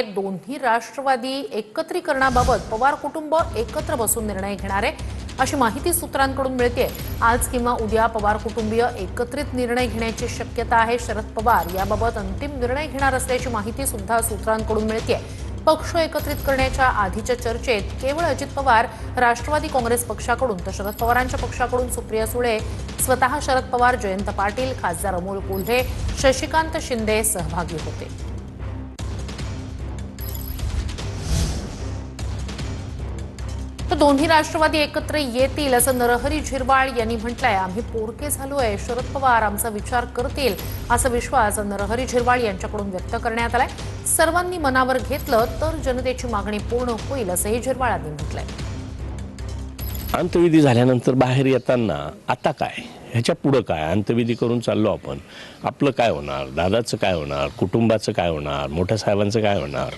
दोन्ही राष्ट्रवादी एकत्रीकरणाबाबत पवार कुटुंब एकत्र बसून निर्णय घेणार आहे अशी माहिती सूत्रांकडून मिळते। आज किंवा उद्या पवार कुटुंबीय एकत्रित निर्णय घेण्याची शक्यता आहे। शरद पवार याबाबत अंतिम निर्णय घेणार असल्याची माहिती सुद्धा सूत्रांकडून मिळते। पक्ष एकत्रित करण्याच्या आधीच्या चर्चेत केवळ अजित पवार राष्ट्रवादी काँग्रेस पक्षाकडून तर शरद पवारांच्या पक्षाकडून सुप्रिया सुळे, स्वतः शरद पवार, जयंत पाटील, खासदार अमोल कोल्हे, शशिकांत शिंदे सहभागी होते। तर दोन्ही राष्ट्रवादी एकत्र येतील असं नरहरी झिरवाळ यांनी म्हटलंय। आम्ही पोरके झालोय, शरद पवार आमचा विचार करतील असा विश्वास नरहरी झिरवाळ यांच्याकडून व्यक्त करण्यात आलाय। सर्वांनी मनावर घेतलं तर जनतेची मागणी पूर्ण होईल असंही झिरवाळांनी म्हटलंय। अंतविधी झाल्यानंतर बाहेर येताना आता काय, ह्याच्या पुढे काय, अंतविधी करून चाललो आपण, आपलं काय होणार, दादाचं काय होणार, कुटुंबाचं काय होणार, मोठ्या साहेबांचं काय होणार,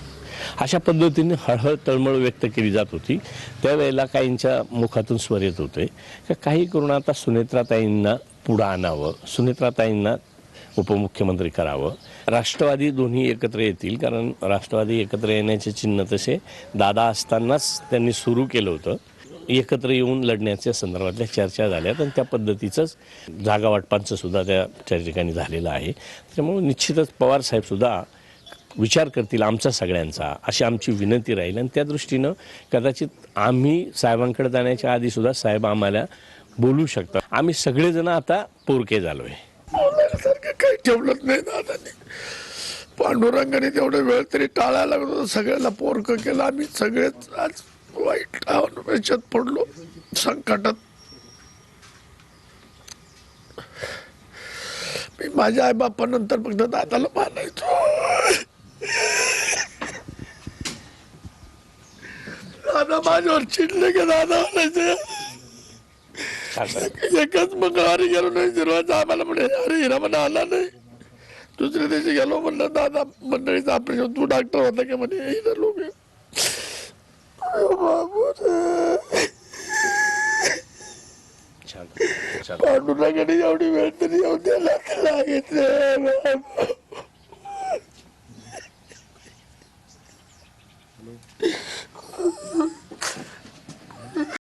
अशा पद्धतीने हळहळ तळमळ व्यक्त केली जात होती। त्यावेळेला काहींच्या मुखातून स्वर येत होते की काही करून आता सुनेत्राताईंना पुढं आणावं, सुनेत्राताईंना उपमुख्यमंत्री करावं, राष्ट्रवादी दोन्ही एकत्र येतील। कारण राष्ट्रवादी एकत्र येण्याचे चिन्ह तसे दादा असतानाच त्यांनी सुरू केलं होतं। एकत्र येऊन लढण्याच्या संदर्भातल्या चर्चा झाल्यात आणि त्या पद्धतीचंच जागा वाटपांचं सुद्धा त्या ठिकाणी झालेलं आहे। त्यामुळे निश्चितच पवार साहेब सुद्धा विचार करतील आमचा सगळ्यांचा, अशी आमची विनंती राहील। आणि त्या दृष्टीनं कदाचित आम्ही साहेबांकडे जाण्याच्या आधी सुद्धा साहेब आम्हाला बोलू शकतात। आम्ही सगळेजण आता पोरके झालोय। सारखं काही ठेवलंच नाही दादाने। पांडुरंगाने तेवढा वेळ तरी टाळायला लागलो, सगळ्याला पोरकं केलं। आम्ही सगळेच आज वाईट याच्यात पडलो, संकटात। मी माझ्या आई बापानंतर फक्त दादाला मानायचो। दादा माझ्यावर चिडले की दादा म्हणायचे। एकच मंगळवारी गेलो नाही जिरवायचं आम्हाला म्हणे, अरे हिरा म्हणा आला नाही। दुसऱ्या दिवशी गेलो, म्हणलं दादा मंडळीचं ऑपरेशन, तू डॉक्टर होता की म्हणे, हिरा लोक पांडुरंगाने एवढी वेळ तरी येऊ द्यायला लागेल।